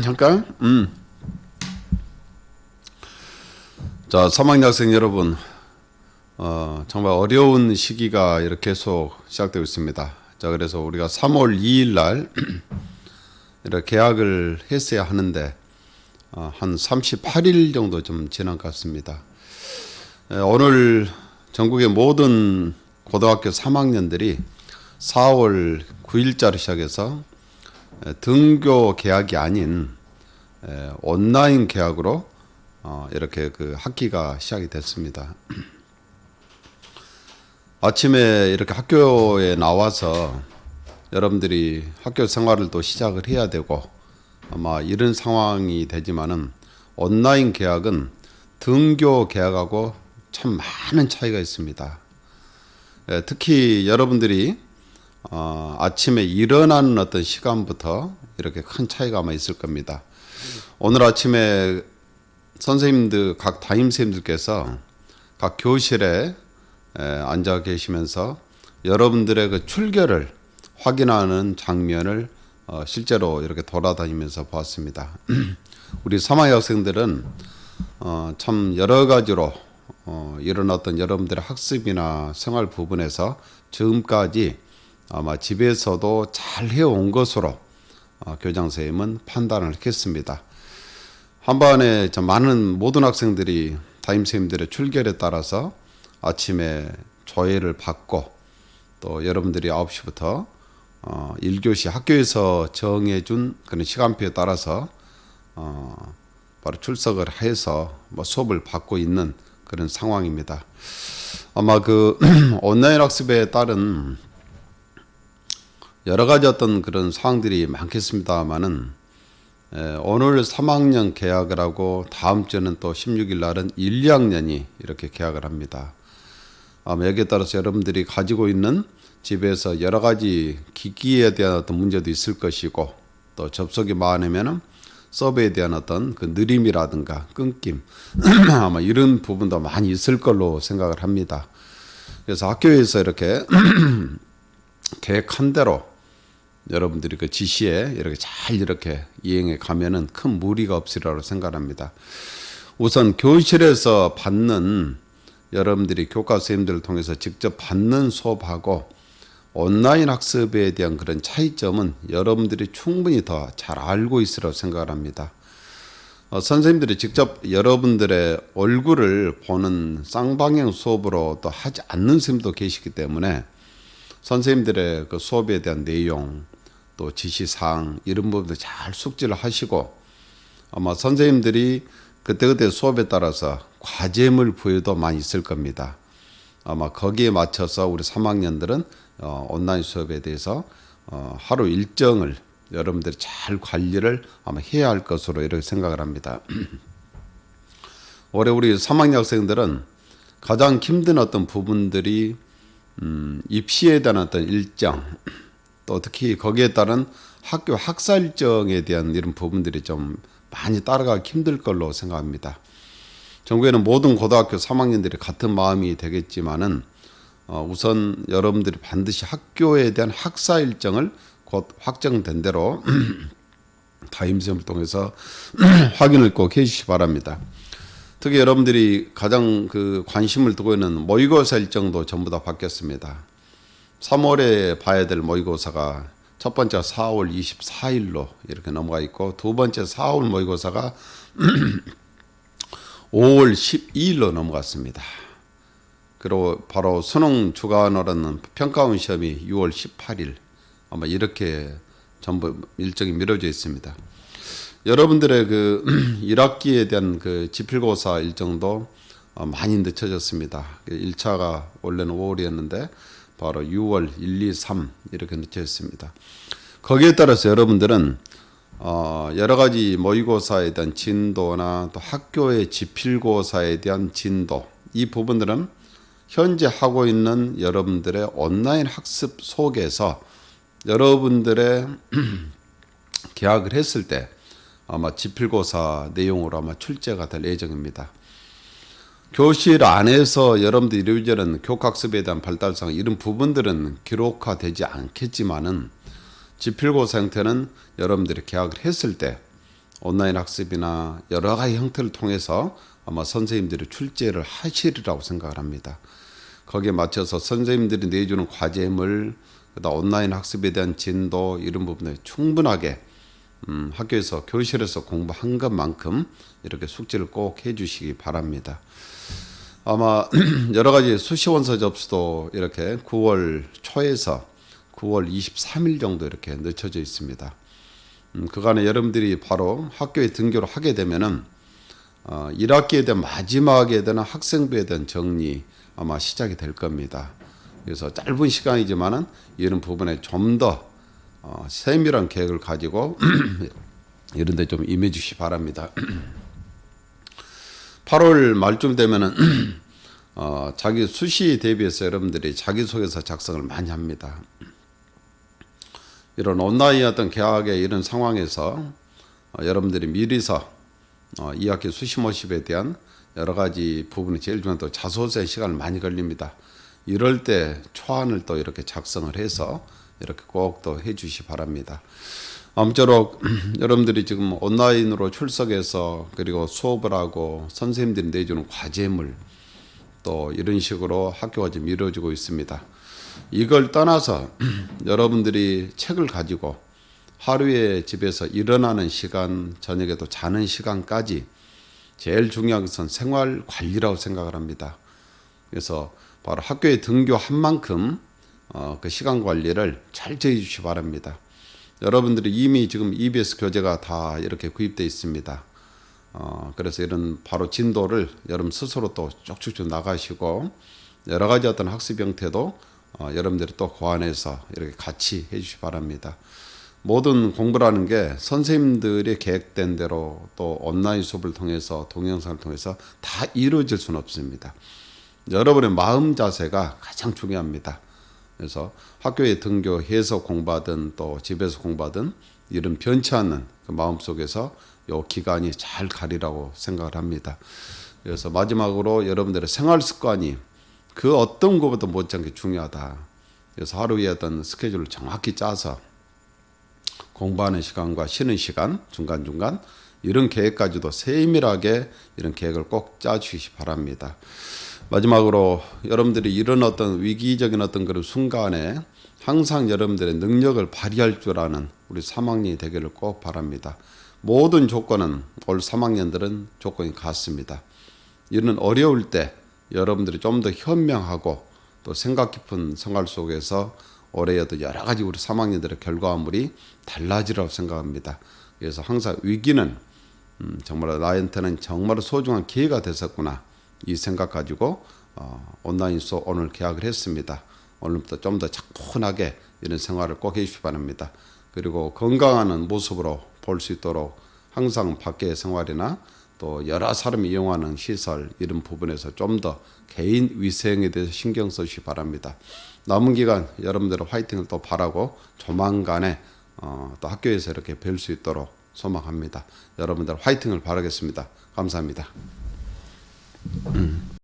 잠깐. 자, 3학년 학생 여러분, 정말 어려운 시기가 이렇게 계속 시작되고 있습니다. 자, 그래서 우리가 3월 2일 날 이렇게 개학을 했어야 하는데 한 38일 정도 좀 지난 것 같습니다. 오늘 전국의 모든 고등학교 3학년들이 4월 9일자로 시작해서 등교 개학이 아닌 온라인 개학으로 이렇게 그 학기가 시작이 됐습니다. 아침에 이렇게 학교에 나와서 여러분들이 학교 생활을 또 시작을 해야 되고 아마 이런 상황이 되지만은 온라인 개학은 등교 개학하고 참 많은 차이가 있습니다. 특히 여러분들이 아침에 일어나는 어떤 시간부터 이렇게 큰 차이가 아마 있을 겁니다. 오늘 아침에 선생님들, 각 담임선생님들께서 각 교실에 앉아 계시면서 여러분들의 그 출결을 확인하는 장면을 실제로 이렇게 돌아다니면서 보았습니다. 우리 3학년 학생들은 참 여러 가지로 일어났던 여러분들의 학습이나 생활 부분에서 지금까지 아마 집에서도 잘 해온 것으로 교장 선생님은 판단을 했습니다. 한반에 많은 모든 학생들이 담임 선생님들의 출결에 따라서 아침에 조회를 받고 또 여러분들이 9시부터 1교시 학교에서 정해준 그런 시간표에 따라서 바로 출석을 해서 수업을 받고 있는 그런 상황입니다. 아마 그 온라인 학습에 따른 여러 가지 어떤 그런 사항들이 많겠습니다만은 오늘 3학년 개학을 하고 다음 주는 또 16일 날은 1, 2학년이 이렇게 개학을 합니다. 아마 여기에 따라서 여러분들이 가지고 있는 집에서 여러 가지 기기에 대한 어떤 문제도 있을 것이고 또 접속이 많으면은 서버에 대한 어떤 그 느림이라든가 끊김 아마 이런 부분도 많이 있을 걸로 생각을 합니다. 그래서 학교에서 이렇게 계획한 대로 여러분들이 그 지시에 이렇게 잘 이렇게 이행해 가면은 큰 무리가 없으리라고 생각합니다. 우선 교실에서 받는 여러분들이 교과 선생님들을 통해서 직접 받는 수업하고 온라인 학습에 대한 그런 차이점은 여러분들이 충분히 더 잘 알고 있으리라고 생각을 합니다. 선생님들이 직접 여러분들의 얼굴을 보는 쌍방향 수업으로 또 하지 않는 선생님도 계시기 때문에 선생님들의 그 수업에 대한 내용 또 지시사항 이런 부분도 잘 숙지를 하시고 아마 선생님들이 그때그때 수업에 따라서 과제물 부여도 많이 있을 겁니다. 아마 거기에 맞춰서 우리 3학년들은 온라인 수업에 대해서 하루 일정을 여러분들이 잘 관리를 아마 해야 할 것으로 이렇게 생각을 합니다. 올해 우리 3학년 학생들은 가장 힘든 어떤 부분들이 입시에 대한 어떤 일정 또 특히 거기에 따른 학교 학사 일정에 대한 이런 부분들이 좀 많이 따라가기 힘들 걸로 생각합니다. 전국에는 모든 고등학교 3학년들이 같은 마음이 되겠지만은 우선 여러분들이 반드시 학교에 대한 학사 일정을 곧 확정된 대로 담임선생님을 통해서 확인을 꼭 해주시기 바랍니다. 특히 여러분들이 가장 그 관심을 두고 있는 모의고사 일정도 전부 다 바뀌었습니다. 3월에 봐야 될 모의고사가 첫 번째가 4월 24일로 이렇게 넘어가 있고 두 번째 4월 모의고사가 5월 12일로 넘어갔습니다. 그리고 바로 수능 주간으로는 평가원 시험이 6월 18일 아마 이렇게 전부 일정이 미뤄져 있습니다. 여러분들의 그 1학기에 대한 그 지필고사 일정도 많이 늦춰졌습니다. 1차가 원래는 5월이었는데 바로 6월 1, 2, 3 이렇게 늦춰 있습니다. 거기에 따라서 여러분들은 여러 가지 모의고사에 대한 진도나 또 학교의 지필고사에 대한 진도, 이 부분들은 현재 하고 있는 여러분들의 온라인 학습 속에서 여러분들의 개학을 했을 때 아마 지필고사 내용으로 아마 출제가 될 예정입니다. 교실 안에서 여러분들이 이루어지는 교과학습에 대한 발달상 이런 부분들은 기록화되지 않겠지만은 지필고사 형태는 여러분들이 개학을 했을 때 온라인 학습이나 여러 가지 형태를 통해서 아마 선생님들이 출제를 하시리라고 생각을 합니다. 거기에 맞춰서 선생님들이 내주는 과제물, 그다음 온라인 학습에 대한 진도 이런 부분을 충분하게 학교에서 교실에서 공부한 것만큼 이렇게 숙제를 꼭 해주시기 바랍니다. 아마 여러 가지 수시원서 접수도 이렇게 9월 초에서 9월 23일 정도 이렇게 늦춰져 있습니다. 그간에 여러분들이 바로 학교에 등교를 하게 되면은 1학기에 대한 마지막에 대한 학생부에 대한 정리 아마 시작이 될 겁니다. 그래서 짧은 시간이지만은 이런 부분에 좀 더 세밀한 계획을 가지고 이런 데 좀 임해 주시기 바랍니다. 8월 말쯤 되면은 자기 수시 대비해서 여러분들이 자기소개서 작성을 많이 합니다. 이런 온라인 어떤 개학의 이런 상황에서 여러분들이 미리서 2학기 수시 모집에 대한 여러 가지 부분이 제일 중요한 또 자소서에 시간을 많이 걸립니다. 이럴 때 초안을 또 이렇게 작성을 해서 이렇게 꼭 또 해주시 바랍니다. 아무쪼록 여러분들이 지금 온라인으로 출석해서 그리고 수업을 하고 선생님들이 내주는 과제물 또 이런 식으로 학교가 지금 이루어지고 있습니다. 이걸 떠나서 여러분들이 책을 가지고 하루에 집에서 일어나는 시간, 저녁에도 자는 시간까지 제일 중요한 것은 생활 관리라고 생각을 합니다. 그래서 바로 학교에 등교한 만큼 그 시간 관리를 잘 해 주시기 바랍니다. 여러분들이 이미 지금 EBS 교재가 다 이렇게 구입되어 있습니다. 그래서 이런 바로 진도를 여러분 스스로 또 쭉쭉쭉 나가시고 여러 가지 어떤 학습 형태도 여러분들이 또 고안해서 이렇게 같이 해주시기 바랍니다. 모든 공부라는 게 선생님들이 계획된 대로 또 온라인 수업을 통해서 동영상을 통해서 다 이루어질 수는 없습니다. 여러분의 마음 자세가 가장 중요합니다. 그래서 학교에 등교해서 공부하든 또 집에서 공부하든 이런 변치 않는 그 마음 속에서 이 기간이 잘 가리라고 생각을 합니다. 그래서 마지막으로 여러분들의 생활 습관이 그 어떤 것보다 못지않게 중요하다. 그래서 하루에 어떤 스케줄을 정확히 짜서 공부하는 시간과 쉬는 시간, 중간중간 이런 계획까지도 세밀하게 이런 계획을 꼭 짜주시기 바랍니다. 마지막으로 여러분들이 이런 어떤 위기적인 어떤 그런 순간에 항상 여러분들의 능력을 발휘할 줄 아는 우리 3학년이 되기를 꼭 바랍니다. 모든 조건은 올 3학년들은 조건이 같습니다. 이런 어려울 때 여러분들이 좀 더 현명하고 또 생각 깊은 생활 속에서 올해에도 여러 가지 우리 3학년들의 결과물이 달라지라고 생각합니다. 그래서 항상 위기는 정말 나한테는 정말 소중한 기회가 됐었구나 이 생각 가지고 온라인 수업 오늘 개학을 했습니다. 오늘부터 좀 더 차분하게 이런 생활을 꼭 해주시기 바랍니다. 그리고 건강한 모습으로 볼 수 있도록 항상 밖의 생활이나 또 여러 사람이 이용하는 시설 이런 부분에서 좀 더 개인 위생에 대해서 신경 써주시기 바랍니다. 남은 기간 여러분들의 화이팅을 또 바라고 조만간에 또 학교에서 이렇게 뵐 수 있도록 소망합니다. 여러분들 화이팅을 바라겠습니다. 감사합니다.